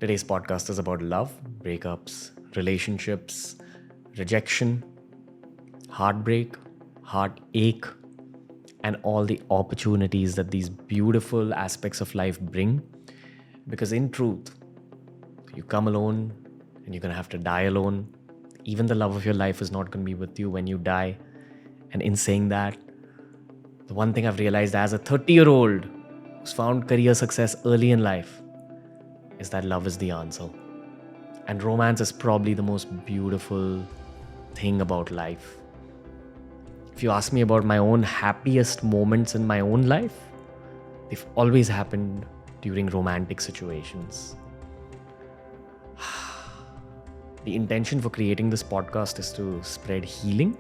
Today's podcast is about love, breakups, relationships, rejection, heartbreak, heartache, and all the opportunities that these beautiful aspects of life bring. Because in truth, you come alone and you're going to have to die alone. Even the love of your life is not going to be with you when you die. And in saying that, the one thing I've realized as a 30-year-old who's found career success early in life is that love is the answer. And romance is probably the most beautiful thing about life. If you ask me about my own happiest moments in my own life, they've always happened during romantic situations. The intention for creating this podcast is to spread healing,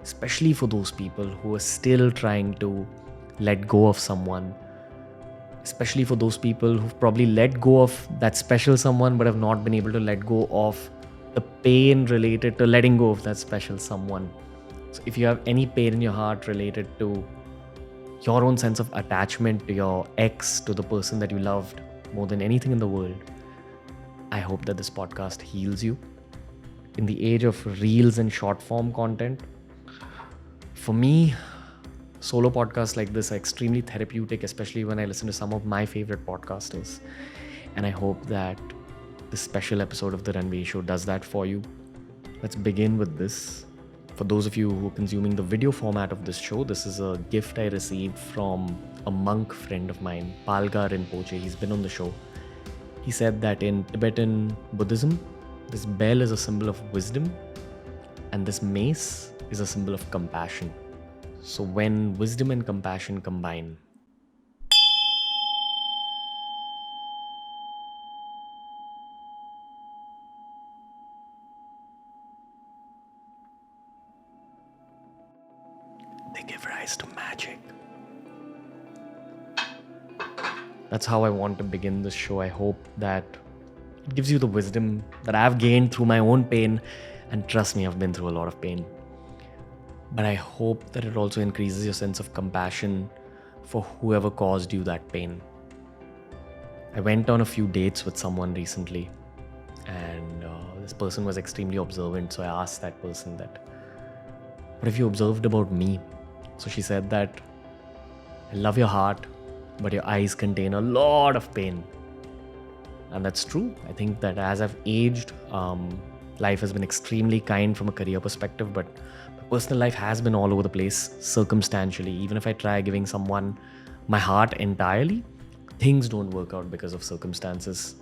especially for those people who are still trying to let go of someone, especially for those people who've probably let go of that special someone but have not been able to let go of the pain related to letting go of that special someone. So if you have any pain in your heart related to your own sense of attachment to your ex, to the person that you loved more than anything in the world, I hope that this podcast heals you. In the age of reels and short form content, for me, solo podcasts like this are extremely therapeutic, especially when I listen to some of my favorite podcasters. And I hope that this special episode of The Ranveer Show does that for you. Let's begin with this. For those of you who are consuming the video format of this show, this is a gift I received from a monk friend of mine, Palga Rinpoche. He's been on the show. He said that in Tibetan Buddhism, this bell is a symbol of wisdom and this mace is a symbol of compassion. So when wisdom and compassion combine, they give rise to magic. That's how I want to begin this show. I hope that it gives you the wisdom that I've gained through my own pain. And trust me, I've been through a lot of pain. But I hope that it also increases your sense of compassion for whoever caused you that pain. I went on a few dates with someone recently, and this person was extremely observant. So I asked that person that, what have you observed about me? So she said that, I love your heart, but your eyes contain a lot of pain. And that's true. I think that as I've aged, life has been extremely kind from a career perspective, but my personal life has been all over the place circumstantially. Even if I try giving someone my heart entirely, things don't work out because of circumstances.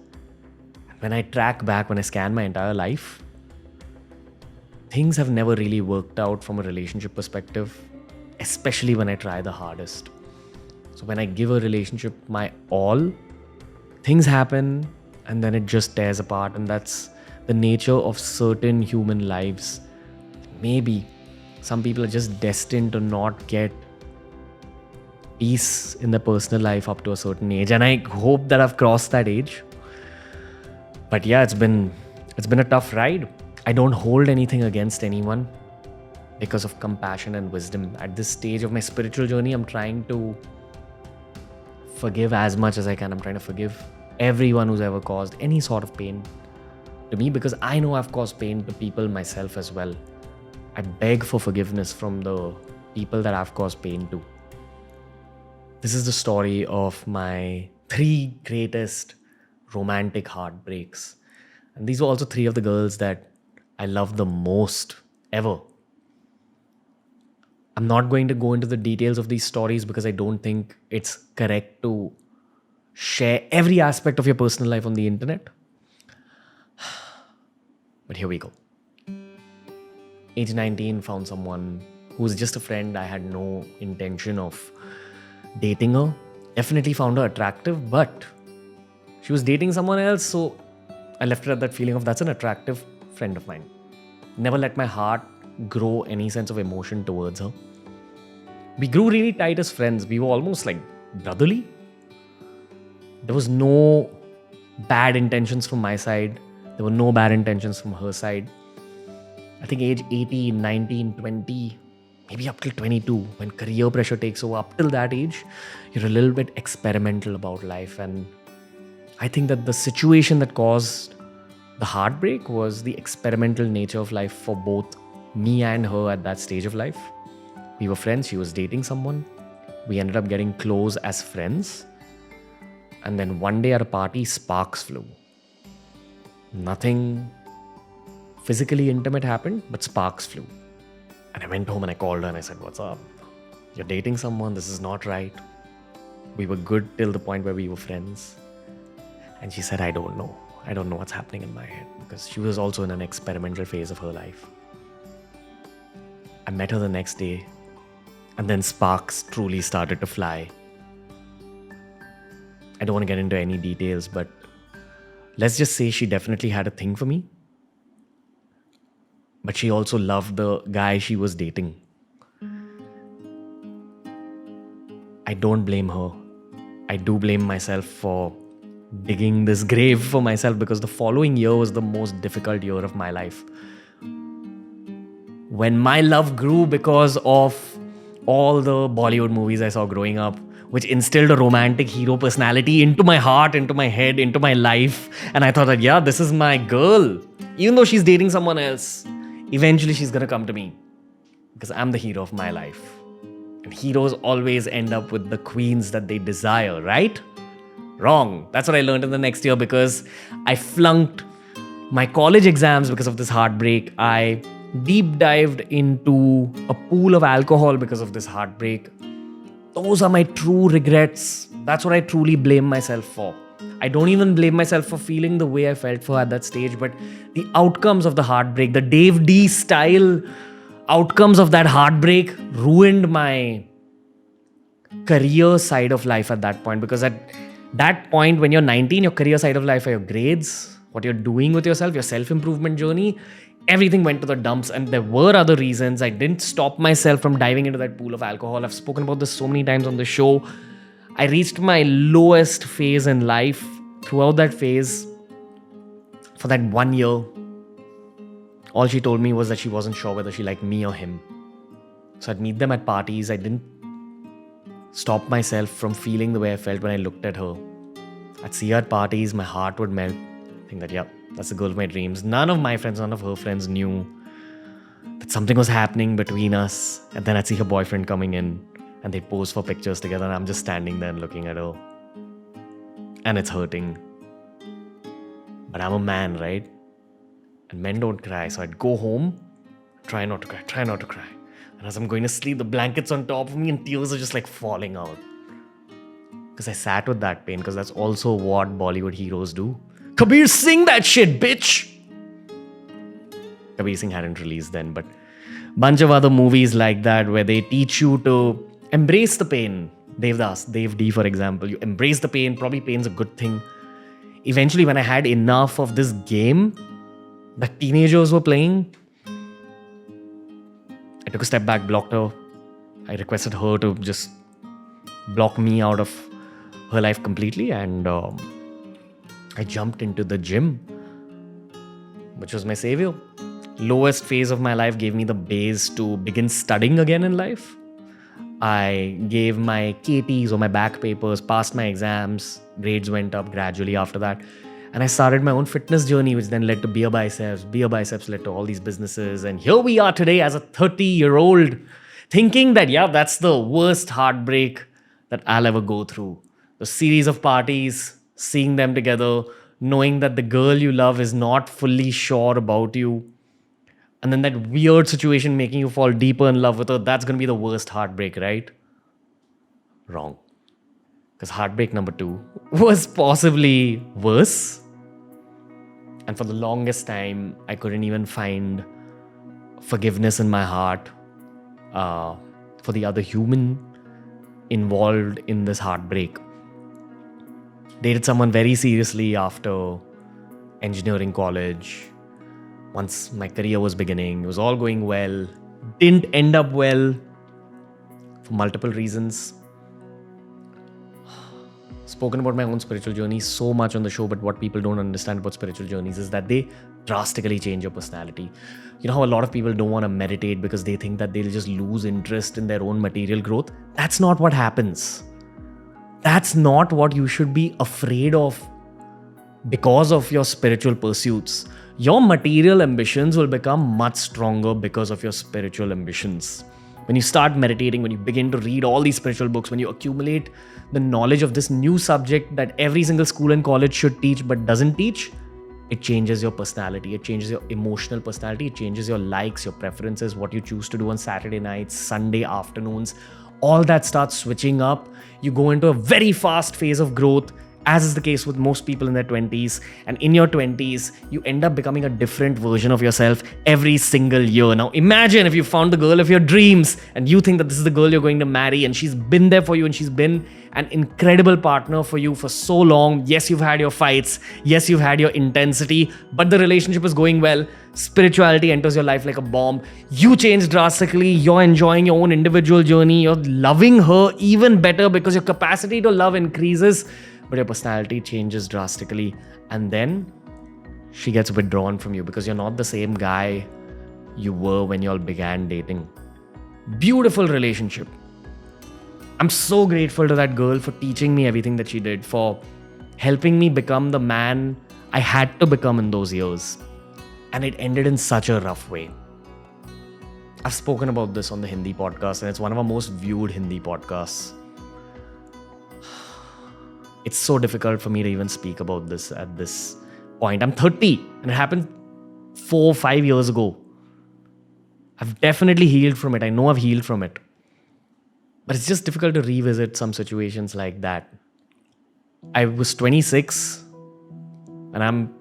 When I track back, when I scan my entire life, things have never really worked out from a relationship perspective, especially when I try the hardest. So when I give a relationship my all, things happen and then it just tears apart, and that's the nature of certain human lives. Maybe some people are just destined to not get peace in their personal life up to a certain age, and I hope that I've crossed that age. But yeah, it's been a tough ride. I don't hold anything against anyone because of compassion and wisdom. At this stage of my spiritual journey, I'm trying to forgive as much as I can. I'm trying to forgive everyone who's ever caused any sort of pain to me, because I know I've caused pain to people myself as well. I beg for forgiveness from the people that I've caused pain to. This is the story of my 3 greatest romantic heartbreaks. And these were also 3 of the girls that I loved the most ever. I'm not going to go into the details of these stories because I don't think it's correct to share every aspect of your personal life on the internet. But here we go. Age 19, found someone who was just a friend. I had no intention of dating her. Definitely found her attractive, but she was dating someone else, so I left it at that feeling of that's an attractive friend of mine. Never let my heart grow any sense of emotion towards her. We grew really tight as friends. We were almost like brotherly. There was no bad intentions from my side. There were no bad intentions from her side. I think age 18, 19, 20, maybe up till 22, when career pressure takes over, up till that age, you're a little bit experimental about life and I think that the situation that caused the heartbreak was the experimental nature of life for both me and her at that stage of life. We were friends, she was dating someone. We ended up getting close as friends. And then one day at a party, sparks flew. Nothing physically intimate happened, but sparks flew. And I went home and I called her and I said, "What's up? You're dating someone, this is not right. We were good till the point where we were friends." And she said, I don't know. I don't know what's happening in my head, because she was also in an experimental phase of her life. I met her the next day, and then sparks truly started to fly. I don't want to get into any details, but let's just say she definitely had a thing for me. But she also loved the guy she was dating. I don't blame her. I do blame myself for digging this grave for myself, because the following year was the most difficult year of my life. When my love grew because of all the Bollywood movies I saw growing up, which instilled a romantic hero personality into my heart, into my head, into my life. And I thought that, yeah, this is my girl. Even though she's dating someone else, eventually she's gonna come to me, because I'm the hero of my life. And heroes always end up with the queens that they desire, right? Wrong. That's what I learned in the next year, because I flunked my college exams because of this heartbreak. I deep dived into a pool of alcohol because of this heartbreak. Those are my true regrets. That's what I truly blame myself for. I don't even blame myself for feeling the way I felt for at that stage, but the outcomes of the heartbreak, the Dave D style outcomes of that heartbreak ruined my career side of life at that point. Because at that point, when you're 19, your career side of life are your grades, what you're doing with yourself, your self-improvement journey, everything went to the dumps. And there were other reasons. I didn't stop myself from diving into that pool of alcohol. I've spoken about this so many times on the show. I reached my lowest phase in life. Throughout that phase, for that 1 year, all she told me was that she wasn't sure whether she liked me or him. So I'd meet them at parties. I didn't stop myself from feeling the way I felt when I looked at her. I'd see her at parties, my heart would melt. Think that, yeah, that's the girl of my dreams. None of my friends, none of her friends knew that something was happening between us. And then I'd see her boyfriend coming in and they'd pose for pictures together, and I'm just standing there and looking at her. And it's hurting. But I'm a man, right? And men don't cry. So I'd go home, try not to cry. And as I'm going to sleep, the blanket's on top of me and tears are just like falling out. Because I sat with that pain, because that's also what Bollywood heroes do. Kabir Singh that shit, bitch! Kabir Singh hadn't released then, but bunch of other movies like that where they teach you to embrace the pain. Dev D, for example. You embrace the pain. Probably pain's a good thing. Eventually, when I had enough of this game that teenagers were playing, I took a step back, blocked her. I requested her to just block me out of her life completely, and I jumped into the gym, which was my savior. Lowest phase of my life gave me the base to begin studying again in life. I gave my KTs or my back papers, passed my exams, grades went up gradually after that. And I started my own fitness journey, which then led to BeerBiceps. BeerBiceps led to all these businesses. And here we are today as a 30-year-old thinking that, yeah, that's the worst heartbreak that I'll ever go through. The series of parties, seeing them together, knowing that the girl you love is not fully sure about you. And then that weird situation making you fall deeper in love with her, that's going to be the worst heartbreak, right? Wrong. Because heartbreak number 2 was possibly worse. And for the longest time, I couldn't even find forgiveness in my heart for the other human involved in this heartbreak. Dated someone very seriously after engineering college. Once my career was beginning, it was all going well. Didn't end up well for multiple reasons. Spoken about my own spiritual journey so much on the show, but what people don't understand about spiritual journeys is that they drastically change your personality. You know how a lot of people don't want to meditate because they think that they'll just lose interest in their own material growth? That's not what happens. That's not what you should be afraid of. because of your spiritual pursuits. Your material ambitions will become much stronger because of your spiritual ambitions. When you start meditating, when you begin to read all these spiritual books, when you accumulate the knowledge of this new subject that every single school and college should teach but doesn't teach, it changes your personality, it changes your emotional personality, it changes your likes, your preferences, what you choose to do on Saturday nights, Sunday afternoons. All that starts switching up. You go into a very fast phase of growth, as is the case with most people in their 20s. And in your 20s, you end up becoming a different version of yourself every single year. Now, imagine if you found the girl of your dreams and you think that this is the girl you're going to marry, and she's been there for you and she's been an incredible partner for you for so long. Yes, you've had your fights. Yes, you've had your intensity, but the relationship is going well. Spirituality enters your life like a bomb. You change drastically. You're enjoying your own individual journey. You're loving her even better because your capacity to love increases, but your personality changes drastically. And then she gets withdrawn from you because you're not the same guy you were when you all began dating. Beautiful relationship. I'm so grateful to that girl for teaching me everything that she did, for helping me become the man I had to become in those years. And it ended in such a rough way. I've spoken about this on the Hindi podcast, and it's one of our most viewed Hindi podcasts. It's so difficult for me to even speak about this at this point. I'm 30 and it happened 4 or 5 years ago. I've definitely healed from it. I know I've healed from it. But it's just difficult to revisit some situations like that. I was 26 and I'm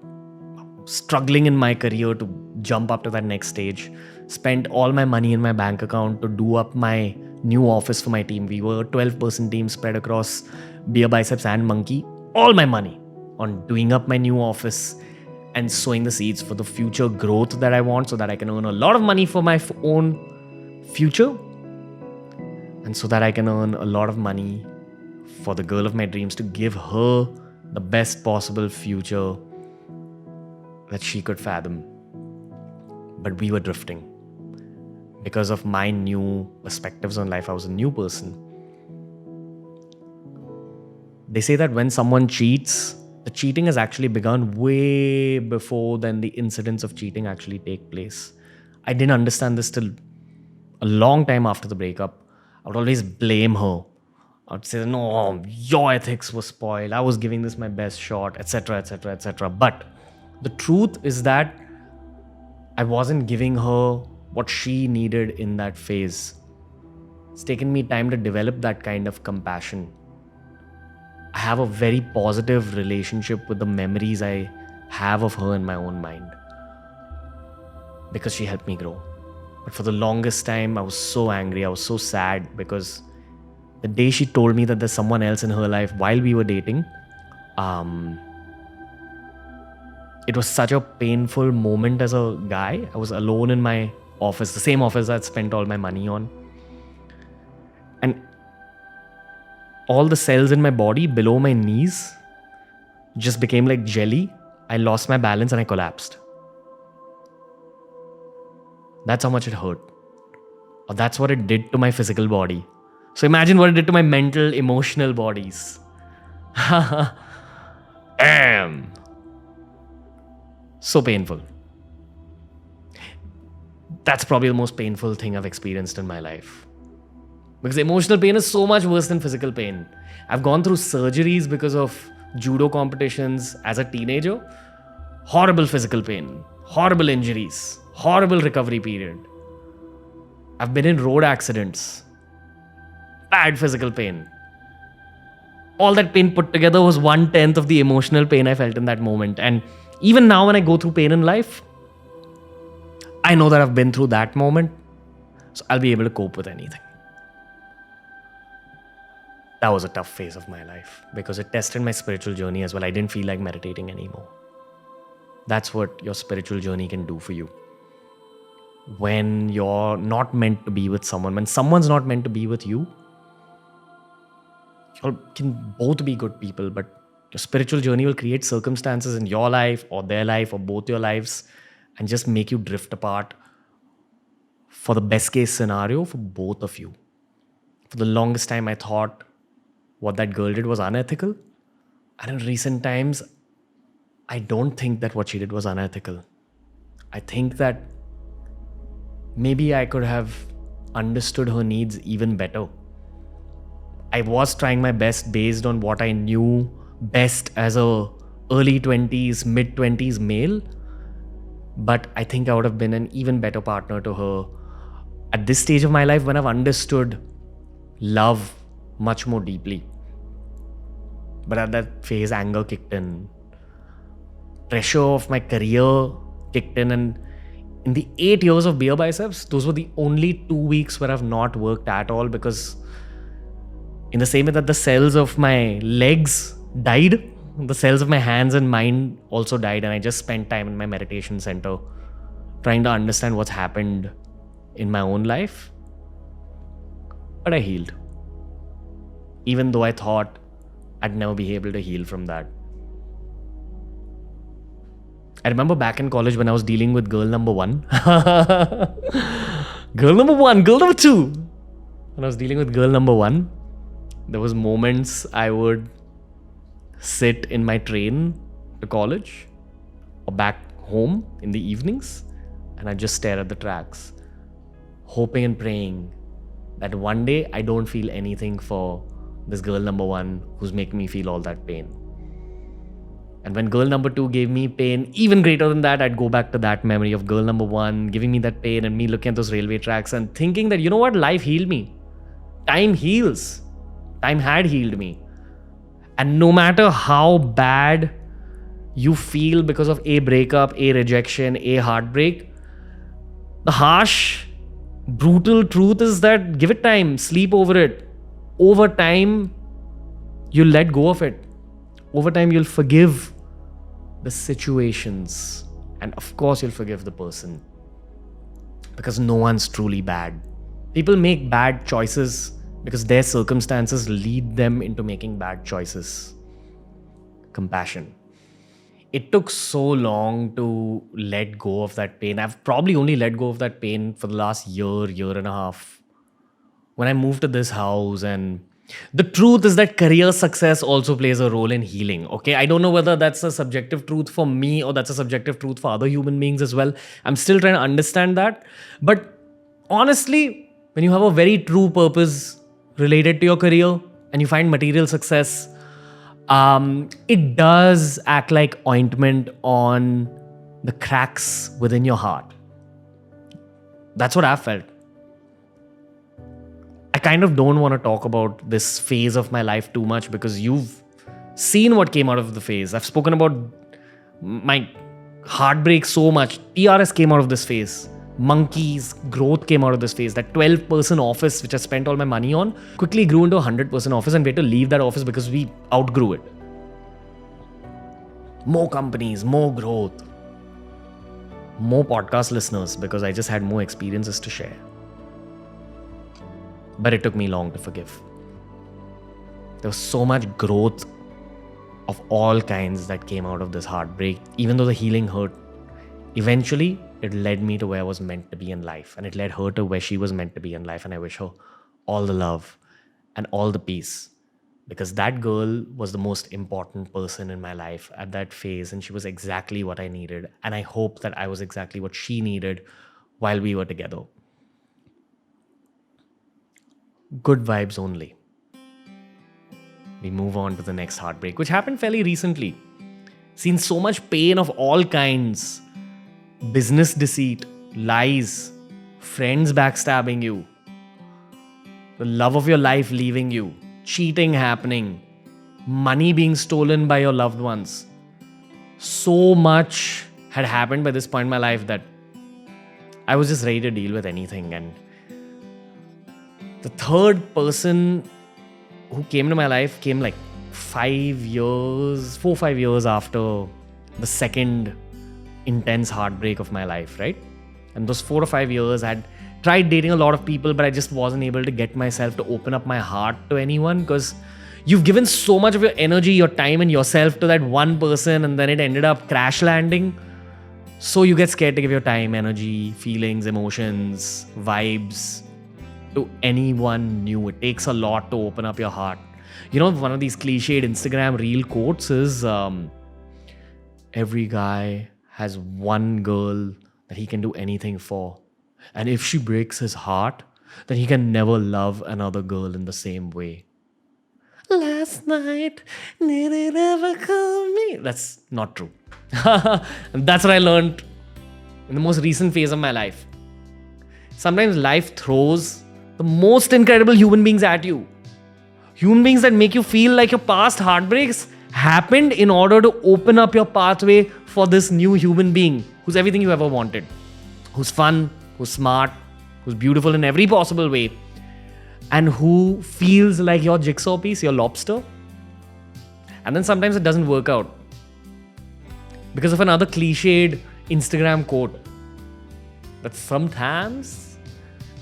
struggling in my career to jump up to that next stage. Spent all my money in my bank account to do up my new office for my team. We were a 12-person team spread across BeerBiceps and Monkey. All my money on doing up my new office and sowing the seeds for the future growth that I want, so that I can earn a lot of money for my own future, and so that I can earn a lot of money for the girl of my dreams, to give her the best possible future that she could fathom. But we were drifting. Because of my new perspectives on life, I was a new person. They say that when someone cheats, the cheating has actually begun way before then the incidents of cheating actually take place. I didn't understand this till a long time after the breakup. I would always blame her. I would say, no, your ethics were spoiled. I was giving this my best shot, etc., etc., etc. But the truth is that I wasn't giving her what she needed in that phase. It's taken me time to develop that kind of compassion. I have a very positive relationship with the memories I have of her in my own mind, because she helped me grow. But for the longest time, I was so angry. I was so sad because the day she told me that there's someone else in her life while we were dating, it was such a painful moment as a guy. I was alone in my office, the same office I'd spent all my money on. And all the cells in my body below my knees just became like jelly. I lost my balance and I collapsed. That's how much it hurt. Or that's what it did to my physical body. So imagine what it did to my mental, emotional bodies. Damn. So painful. That's probably the most painful thing I've experienced in my life. Because emotional pain is so much worse than physical pain. I've gone through surgeries because of judo competitions as a teenager. Horrible physical pain, horrible injuries, horrible recovery period. I've been in road accidents. Bad physical pain. All that pain put together was 1/10 of the emotional pain I felt in that moment. And even now when I go through pain in life, I know that I've been through that moment, so I'll be able to cope with anything. That was a tough phase of my life because it tested my spiritual journey as well. I didn't feel like meditating anymore. That's what your spiritual journey can do for you. When you're not meant to be with someone, when someone's not meant to be with you, you can both be good people, but your spiritual journey will create circumstances in your life or their life or both your lives and just make you drift apart for the best case scenario for both of you. For the longest time, I thought what that girl did was unethical. And in recent times, I don't think that what she did was unethical. I think that maybe I could have understood her needs even better. I was trying my best based on what I knew best as a early 20s, mid 20s male. But I think I would have been an even better partner to her at this stage of my life when I've understood love much more deeply. But at that phase, anger kicked in. Pressure of my career kicked in. And in the 8 years of BeerBiceps, those were the only 2 weeks where I've not worked at all, because in the same way that the cells of my legs died, the cells of my hands and mind also died. And I just spent time in my meditation center trying to understand what's happened in my own life. But I healed. Even though I thought I'd never be able to heal from that. I remember back in college when I was dealing with girl number 1. Girl number 1, girl number 2. When I was dealing with girl number 1, there was moments I would sit in my train to college or back home in the evenings, and I'd just stare at the tracks, hoping and praying that one day I don't feel anything for this girl number 1 who's making me feel all that pain. And when girl number 2 gave me pain even greater than that, I'd go back to that memory of girl number 1 giving me that pain and me looking at those railway tracks and thinking that, you know what, life healed me. Time heals. Time had healed me. And no matter how bad you feel because of a breakup, a rejection, a heartbreak, the harsh, brutal truth is that give it time, sleep over it. Over time, you'll let go of it. Over time, you'll forgive the situations. And of course, you'll forgive the person. Because no one's truly bad. People make bad choices because their circumstances lead them into making bad choices. Compassion. It took so long to let go of that pain. I've probably only let go of that pain for the last year and a half. When I moved to this house, and the truth is that career success also plays a role in healing. Okay, I don't know whether that's a subjective truth for me or that's a subjective truth for other human beings as well. I'm still trying to understand that. But honestly, when you have a very true purpose related to your career and you find material success, it does act like ointment on the cracks within your heart. That's what I've felt. I kind of don't want to talk about this phase of my life too much because you've seen what came out of the phase. I've spoken about my heartbreak so much. TRS came out of this phase. Monkey's growth came out of this phase. That 12-person office, which I spent all my money on, quickly grew into a 100-person office, and we had to leave that office because we outgrew it. More companies, more growth, more podcast listeners because I just had more experiences to share. But it took me long to forgive. There was so much growth of all kinds that came out of this heartbreak. Even though the healing hurt, eventually it led me to where I was meant to be in life. And it led her to where she was meant to be in life. And I wish her all the love and all the peace. Because that girl was the most important person in my life at that phase. And she was exactly what I needed. And I hope that I was exactly what she needed while we were together. Good vibes only. We move on to the next heartbreak, which happened fairly recently. Seen so much pain of all kinds. Business deceit, lies, friends backstabbing you, the love of your life leaving you, cheating happening, money being stolen by your loved ones. So much had happened by this point in my life that I was just ready to deal with anything. And the third person who came into my life came like 4 or 5 years after the second intense heartbreak of my life, right? And those 4 or 5 years, I had tried dating a lot of people, but I just wasn't able to get myself to open up my heart to anyone because you've given so much of your energy, your time, and yourself to that one person, and then it ended up crash landing. So you get scared to give your time, energy, feelings, emotions, vibes to anyone new. It takes a lot to open up your heart. You know, one of these cliched Instagram reel quotes is, every guy has one girl that he can do anything for. And if she breaks his heart, then he can never love another girl in the same way. Last night, did it ever call me? That's not true. And that's what I learned in the most recent phase of my life. Sometimes life throws the most incredible human beings at you. Human beings that make you feel like your past heartbreaks happened in order to open up your pathway for this new human being who's everything you ever wanted. Who's fun, who's smart, who's beautiful in every possible way, and who feels like your jigsaw piece, your lobster. And then sometimes it doesn't work out because of another cliched Instagram quote that sometimes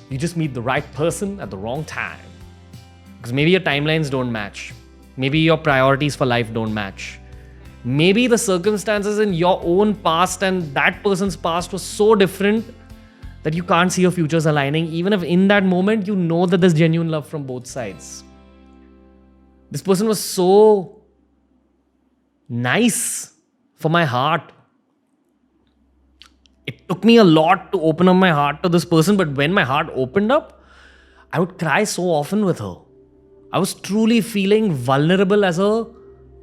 you just meet the right person at the wrong time. Because maybe your timelines don't match. Maybe your priorities for life don't match. Maybe the circumstances in your own past and that person's past was so different that you can't see your futures aligning, even if in that moment you know that there's genuine love from both sides. This person was so nice for my heart. It took me a lot to open up my heart to this person, but when my heart opened up, I would cry so often with her. I was truly feeling vulnerable as a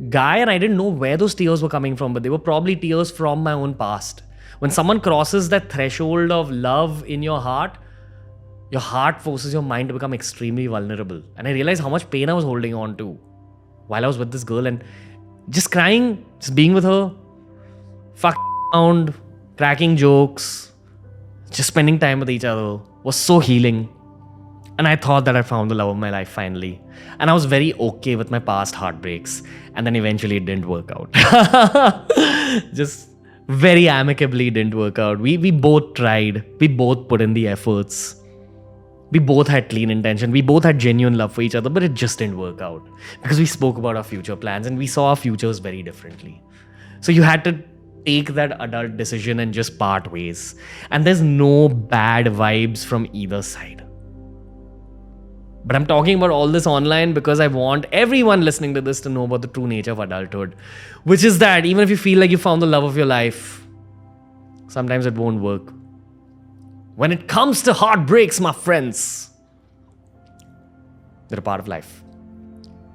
guy, and I didn't know where those tears were coming from, but they were probably tears from my own past. When someone crosses that threshold of love in your heart forces your mind to become extremely vulnerable. And I realized how much pain I was holding on to while I was with this girl, and just crying, just being with her, around, cracking jokes, just spending time with each other was so healing. And I thought that I found the love of my life finally. And I was very okay with my past heartbreaks. And then eventually it didn't work out. Just very amicably didn't work out. We both tried. We both put in the efforts. We both had clean intention. We both had genuine love for each other, but it just didn't work out. Because we spoke about our future plans and we saw our futures very differently. So you had to take that adult decision and just part ways. And there's no bad vibes from either side. But I'm talking about all this online because I want everyone listening to this to know about the true nature of adulthood, which is that even if you feel like you found the love of your life, sometimes it won't work. When it comes to heartbreaks, my friends, they're a part of life.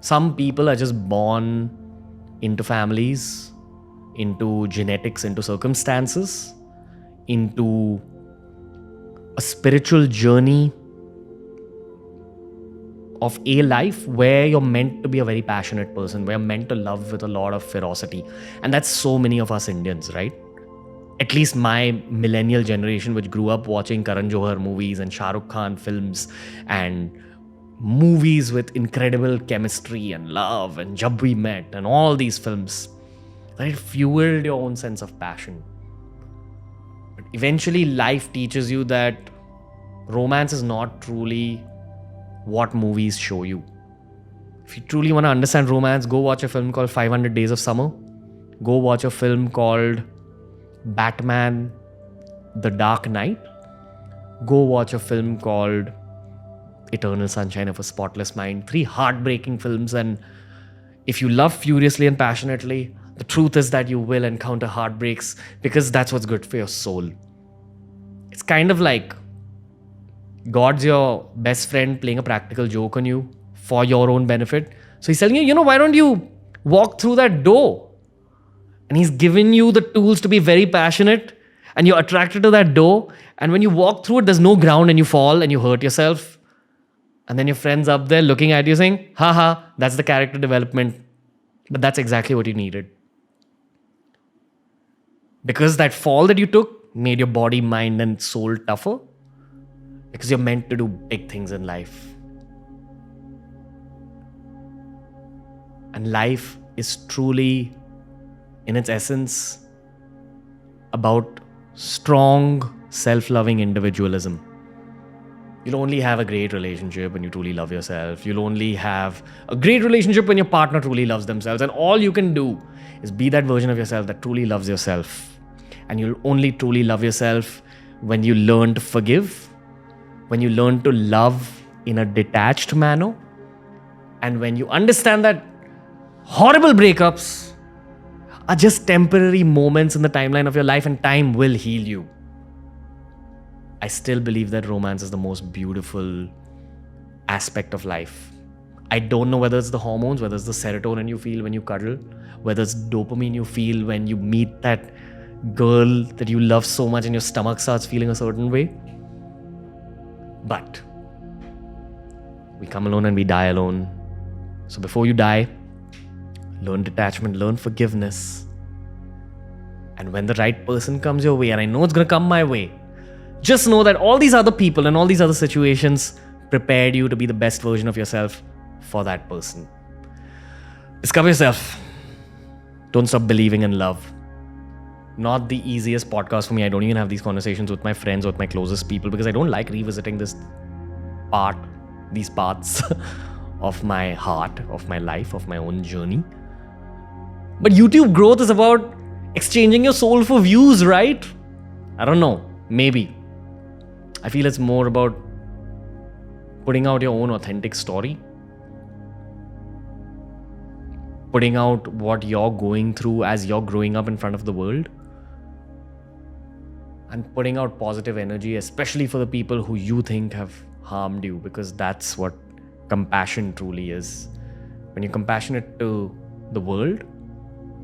Some people are just born into families, into genetics, into circumstances, into a spiritual journey of a life where you're meant to be a very passionate person, where you're meant to love with a lot of ferocity. And that's so many of us Indians, right? At least my millennial generation, which grew up watching Karan Johar movies and Shah Rukh Khan films and movies with incredible chemistry and love and Jab We Met and all these films, that it fueled your own sense of passion. But eventually life teaches you that romance is not truly what movies show you. If you truly want to understand romance, go watch a film called 500 Days of Summer. Go watch a film called Batman The Dark Knight. Go watch a film called Eternal Sunshine of a Spotless Mind. 3 heartbreaking films, and if you love furiously and passionately, the truth is that you will encounter heartbreaks because that's what's good for your soul. It's kind of like God's your best friend playing a practical joke on you for your own benefit. So he's telling you, why don't you walk through that door? And he's given you the tools to be very passionate, and you're attracted to that door. And when you walk through it, there's no ground and you fall and you hurt yourself. And then your friend's up there looking at you saying, haha, that's the character development. But that's exactly what you needed. Because that fall that you took made your body, mind, and soul tougher. Because you're meant to do big things in life. And life is truly, in its essence, about strong, self-loving individualism. You'll only have a great relationship when you truly love yourself. You'll only have a great relationship when your partner truly loves themselves. And all you can do is be that version of yourself that truly loves yourself. And you'll only truly love yourself when you learn to forgive, when you learn to love in a detached manner, and when you understand that horrible breakups are just temporary moments in the timeline of your life, and time will heal you. I still believe that romance is the most beautiful aspect of life. I don't know whether it's the hormones, whether it's the serotonin you feel when you cuddle, whether it's dopamine you feel when you meet that girl that you love so much and your stomach starts feeling a certain way. But we come alone and we die alone. So before you die, learn detachment, learn forgiveness. And when the right person comes your way, and I know it's going to come my way, just know that all these other people and all these other situations prepared you to be the best version of yourself for that person. Discover yourself. Don't stop believing in love. Not the easiest podcast for me. I don't even have these conversations with my friends or with my closest people because I don't like revisiting these parts of my heart, of my life, of my own journey. But YouTube growth is about exchanging your soul for views, right? I don't know. Maybe. I feel it's more about putting out your own authentic story. Putting out what you're going through as you're growing up in front of the world. And putting out positive energy, especially for the people who you think have harmed you, because that's what compassion truly is. When you're compassionate to the world,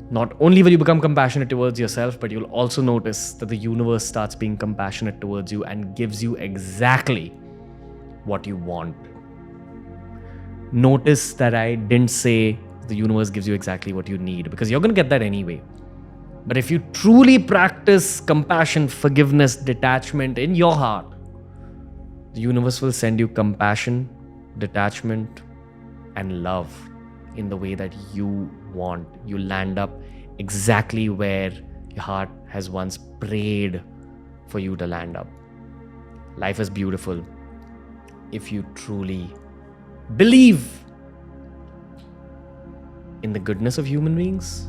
not only will you become compassionate towards yourself, but you'll also notice that the universe starts being compassionate towards you and gives you exactly what you want. Notice that I didn't say the universe gives you exactly what you need, because you're going to get that anyway. But if you truly practice compassion, forgiveness, detachment in your heart, the universe will send you compassion, detachment, and love in the way that you want. You land up exactly where your heart has once prayed for you to land up. Life is beautiful if you truly believe in the goodness of human beings,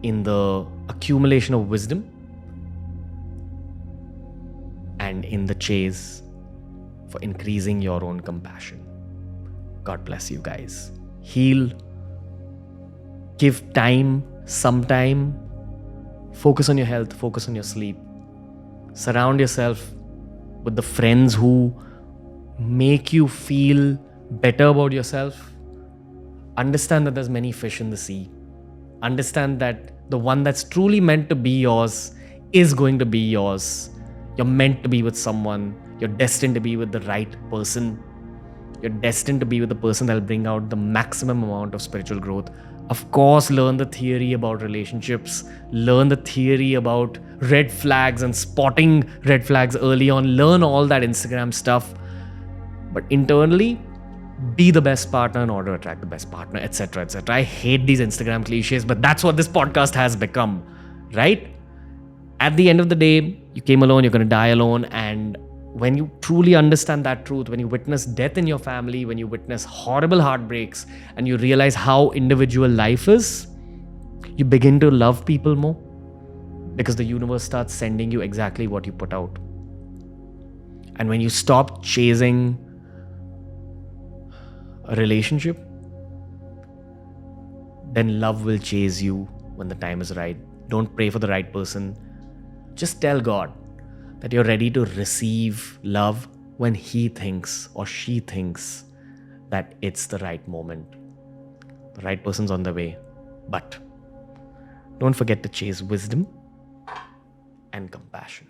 in the accumulation of wisdom, and in the chase for increasing your own compassion. God bless you guys. Heal. Give time, some time. Focus on your health, focus on your sleep. Surround yourself with the friends who make you feel better about yourself. Understand that there's many fish in the sea. Understand that the one that's truly meant to be yours is going to be yours. You're meant to be with someone. You're destined to be with the right person. You're destined to be with the person that'll bring out the maximum amount of spiritual growth. Of course, learn the theory about relationships. Learn the theory about red flags and spotting red flags early on. Learn all that Instagram stuff. But internally, be the best partner in order to attract the best partner, etc., etc. I hate these Instagram cliches, but that's what this podcast has become, right? At the end of the day, you came alone, you're going to die alone. And when you truly understand that truth, when you witness death in your family, when you witness horrible heartbreaks, and you realize how individual life is, you begin to love people more, because the universe starts sending you exactly what you put out. And when you stop chasing a relationship, then love will chase you when the time is right. Don't pray for the right person. Just tell God that you're ready to receive love when he thinks or she thinks that it's the right moment. The right person's on the way. But don't forget to chase wisdom and compassion.